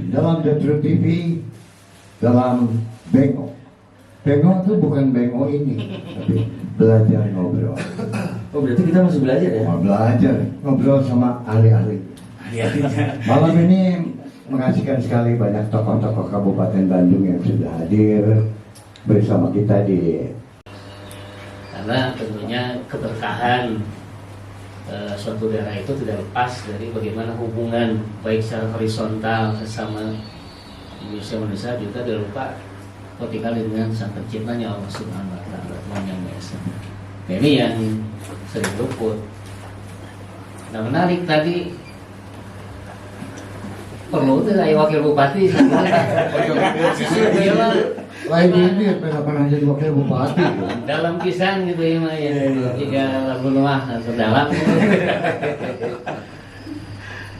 dalam Detro TV, dalam Bengok. Bengok itu bukan bengok ini, tapi belajar ngobrol. Oh berarti kita masih belajar ya? Mau belajar ngobrol sama ahli-ahli. Malam ini mengasihkan sekali, banyak tokoh-tokoh Kabupaten Bandung yang sudah hadir bersama kita di. Karena tentunya keberkahan suatu daerah itu tidak lepas dari bagaimana hubungan baik secara horizontal sesama manusia juga tidak lupa vertikal dengan sang penciptanya Allah Subhanahu wa Ta'ala, Tuhan Yang Maha Esa. Nah, ini yang sering luput. Nah, menarik tadi perlu tuh kayak wakil bupati. Lain ini pernah jadi wakil bupati. Dalam kisah gitu ya, Mah ya. Jika lagu Noah terdalam.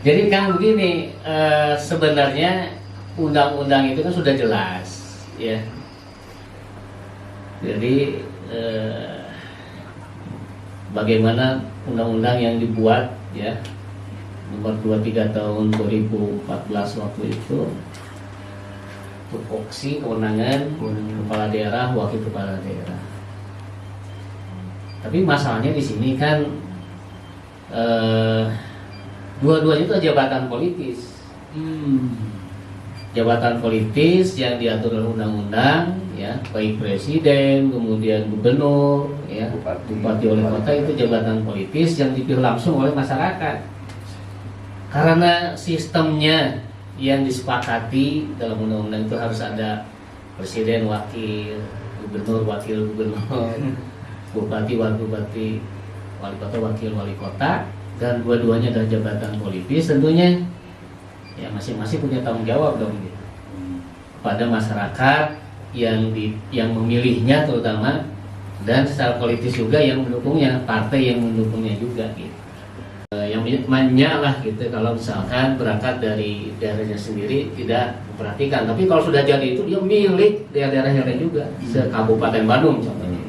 Jadi Kang begini, sebenarnya undang-undang itu kan sudah jelas, ya. Jadi bagaimana undang-undang yang dibuat, ya, nomor 23 tahun 2014 waktu itu, tupoksi kewenangan kepala daerah, wakil kepala daerah. Tapi masalahnya di sini kan dua-duanya itu jabatan politis. Jabatan politis yang diatur oleh undang-undang, ya, baik presiden, kemudian gubernur, ya, bupati oleh kota itu jabatan politis yang dipilih langsung oleh masyarakat. Karena sistemnya yang disepakati dalam undang-undang itu harus ada presiden, wakil gubernur, bupati, wakil bupati, wali kota, wakil wali kota, dan dua-duanya adalah jabatan politis. Tentunya ya masing-masing punya tanggung jawab dong gitu, pada masyarakat yang memilihnya terutama, dan secara politis juga yang mendukungnya, partai yang mendukungnya juga gitu. Yang menyala gitu kalau misalkan berangkat dari daerahnya sendiri tidak memperhatikan, tapi kalau sudah jadi itu dia milik daerah-daerah yang lain juga, se-Kabupaten Bandung contohnya.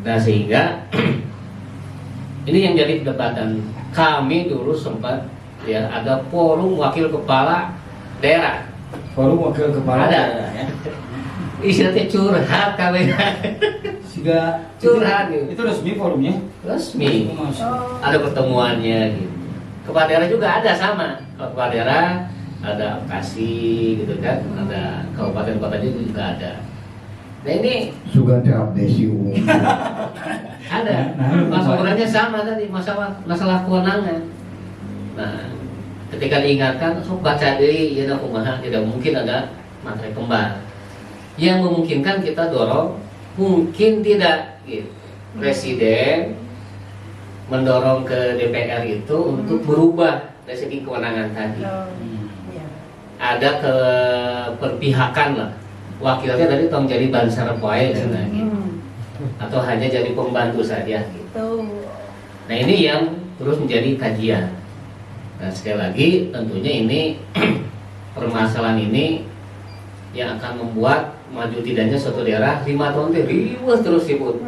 Nah sehingga ini yang jadi perdebatan kami dulu sempat, ya, ada forum wakil kepala daerah. Forum wakil kepala Ada. daerah ya. Istilahnya curhat kami. Sudah Curhat gitu. itu resmi forumnya? Resmi. Ada pertemuannya gitu. Kepala daerah juga ada sama. Kalau kepala daerah ada Bekasi gitu kan, ada kabupaten kota juga ada. Nah ini Sudah terupdate umum. ada. Masalahnya sama tadi, masalah kewenangan. Nah, ketika diingatkan, sok baca deui yeuna kumaha, tidak mungkin ada materi kembar. Yang memungkinkan kita dorong, mungkin tidak gitu. Presiden mendorong ke DPR itu untuk berubah dari segi kewenangan tadi. Ada keperpihakan lah. Wakilnya tadi tong jadi bansar poe gitu. Atau hanya jadi pembantu saja gitu. Nah, ini yang terus menjadi kajian. Nah, sekali lagi tentunya ini permasalahan ini yang akan membuat maju tidaknya suatu daerah 5 tahun riweuh terus sibuk.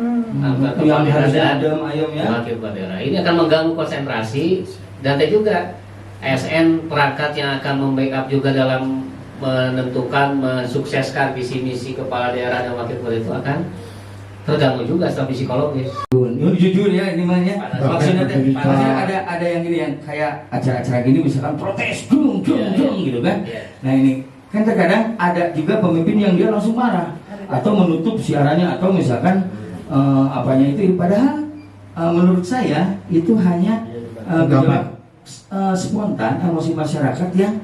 Yang harus adem ayam ya. Wakil kepala daerah ini akan mengganggu konsentrasi, dan juga ASN perangkat yang akan membackup juga dalam menentukan, mensukseskan visi misi kepala daerah dan wakil kepala itu akan terganggu juga secara psikologis. Jujur ya ini mah ya. Maksudnya ada yang gini, yang kayak acara-acara gini misalkan protes dung gitu kan. Nah ini kan terkadang ada juga pemimpin yang dia langsung marah atau menutup siarannya, atau misalkan apanya itu, padahal menurut saya itu hanya gejolak spontan emosi masyarakat yang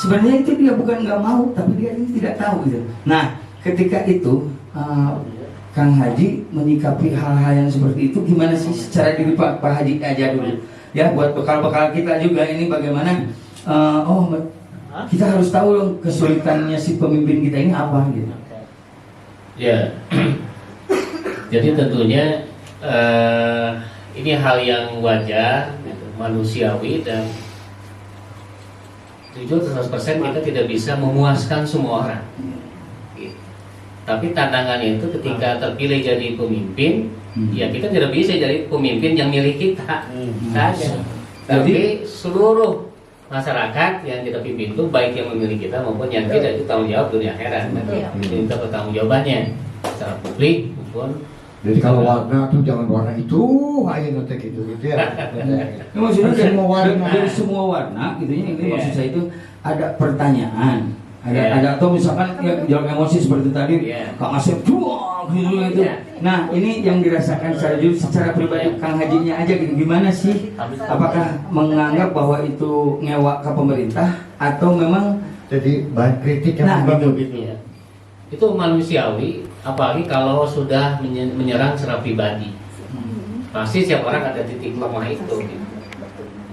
sebenarnya itu dia bukan nggak mau, tapi dia ini tidak tahu gitu. Nah ketika itu Kang Haji menyikapi hal-hal yang seperti itu gimana sih secara diri Pak Haji aja dulu ya, buat bekal-bekal kita juga ini bagaimana kita harus tahu dong kesulitannya si pemimpin kita ini apa gitu. Ya, jadi tentunya ini hal yang wajar, gitu, manusiawi, dan jujur 100% kita tidak bisa memuaskan semua orang. Gitu. Tapi tantangannya itu ketika terpilih jadi pemimpin, ya kita tidak bisa jadi pemimpin yang milik kita saja. Tapi seluruh masyarakat yang kita pimpin itu baik yang memilih kita maupun yang tidak, itu tanggung jawab dunia akhirat. Kita bertanggung jawabannya secara publik maupun. Jadi kalau warna tuh jangan warna itu, ayo nanti gitu ya. Ya, maksudnya dari Semua warna. dari semua warna gitu ya, ini Iya. maksud saya itu ada pertanyaan. Iya. Ada atau misalkan yang jalan emosi seperti tadi, Iya. Kang Asep jual gitu. Iya. Nah, ini yang dirasakan secara pribadi Kang Hajinya aja gitu. Gimana sih? Apakah menganggap bahwa itu ngewa ke pemerintah atau memang Jadi bahan kritik yang Nah, membangun. Gitu ya. Itu manusiawi, apalagi kalau sudah menyerang secara pribadi. Pasti setiap orang ada titik lemah itu. Gitu.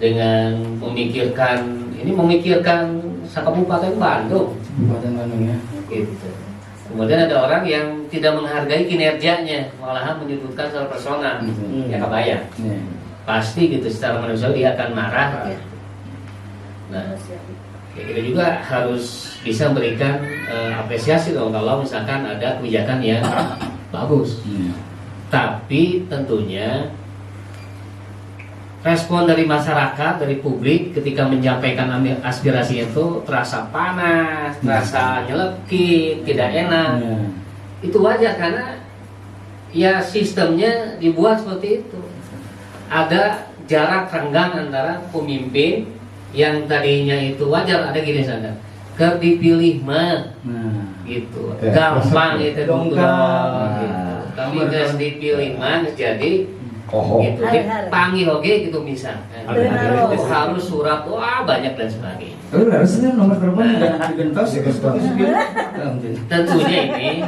Dengan memikirkan Kabupaten Bandung. Kabupaten Bandung ya? Gitu. Kemudian ada orang yang tidak menghargai kinerjanya, malahan menyudutkan secara personal. Ya kebayang. Iya. Pasti gitu secara manusiawi dia akan marah. Nah, ya kita juga harus bisa memberikan apresiasi dong kalau misalkan ada kebijakan yang bagus. Iya. Tapi tentunya respon dari masyarakat, dari publik ketika menyampaikan aspirasi itu terasa panas, terasa nyelekit, tidak enak. Iya. Itu wajar karena ya sistemnya dibuat seperti itu. Ada jarak renggang antara pemimpin yang tadinya itu wajar, ada gini sana. Keur dipilih mah Nah, gitu. Ya, Gampang itu dongkrak. gitu. Tapi geus dipilih mah jadi Oh, gitu. Dipanggil oke gitu misalkan. Benar. Itu harus surat wah banyak dan sebagainya. harusnya nomor telepon dan digentos. Digentos. Tentunya ini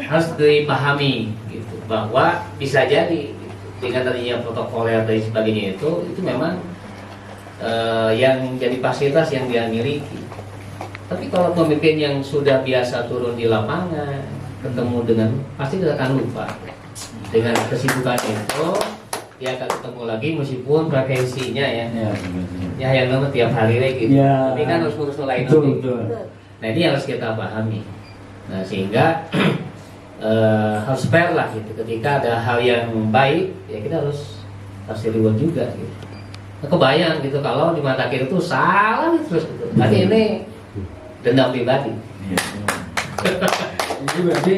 harus dipahami gitu bahwa bisa jadi gitu, dengan tadinya protokoler dan sebagainya itu memang yang jadi fasilitas yang dia miliki. Tapi kalau pemimpin yang sudah biasa turun di lapangan ketemu dengan pasti dia akan lupa dengan kesibukan itu dia akan ketemu lagi meskipun frekuensinya ya yang nama tiap hari gitu. Ya. Tapi kan harus ngurus lain Betul, nanti. betul. Nah ini harus kita pahami. Nah sehingga harus fair lah gitu. Ketika ada hal yang baik, ya kita harus kasih reward juga gitu. Nah, kebayang gitu kalau di mata kita tuh salah terus gitu. Tapi ini dendam pribadi. Itu berarti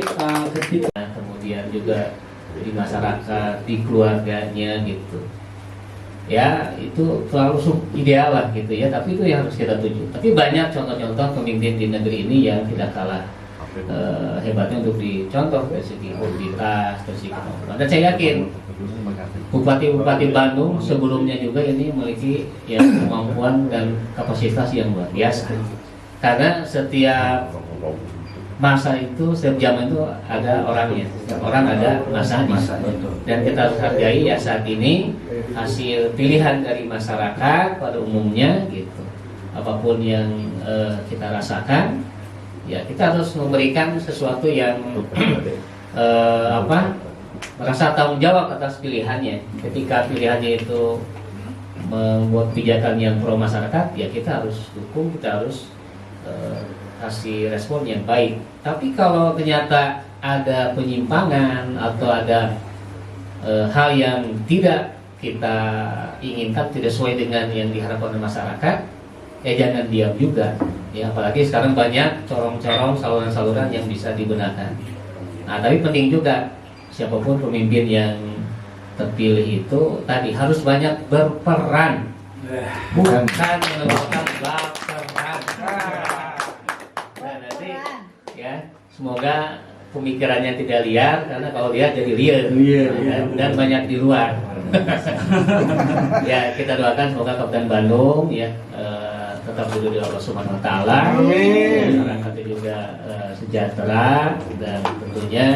ketika Nah, kemudian juga di masyarakat, di keluarganya gitu. Ya itu terlalu ideal lah gitu ya. Tapi itu yang harus kita tuju. Tapi banyak contoh-contoh pemimpin di negeri ini yang tidak kalah hebatnya untuk dicontoh dari segi kualitas, dari segi kemampuan. Dan saya yakin Bupati-Bupati Bandung sebelumnya juga ini memiliki ya kemampuan dan kapasitas yang luar biasa. Karena setiap masa itu, setiap zaman itu ada orangnya. Setiap orang ada masanya. Dan kita harus hargai ya saat ini hasil pilihan dari masyarakat pada umumnya gitu. Apapun yang kita rasakan, ya kita harus memberikan sesuatu yang merasa tanggung jawab atas pilihannya. Ketika pilihannya itu membuat kebijakan yang pro masyarakat, ya kita harus dukung, kita harus kasih respon yang baik. Tapi kalau ternyata ada penyimpangan atau ada hal yang tidak kita inginkan, tidak sesuai dengan yang diharapkan oleh masyarakat, ya jangan diam juga. Ya apalagi sekarang banyak corong-corong saluran-saluran yang bisa dibenarkan. Nah tapi penting juga siapapun pemimpin yang terpilih itu tadi harus banyak berperan, bukan melakukan baperan. Nah nanti ya semoga pemikirannya tidak liar, karena kalau liar jadi liar. Dan banyak di luar. Ya kita doakan semoga Kabupaten Bandung ya tetap duduk di Allah Subhanahu Wa Taala, masyarakatnya juga sejahtera, dan tentunya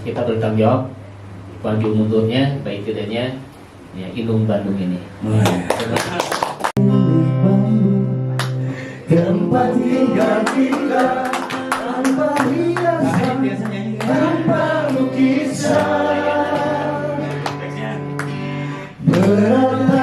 kita bertanggung jawab maju mundurnya baik tidaknya ya indung Bandung ini. tempat tinggal kita tanpa hiasan, tanpa lukisan, berat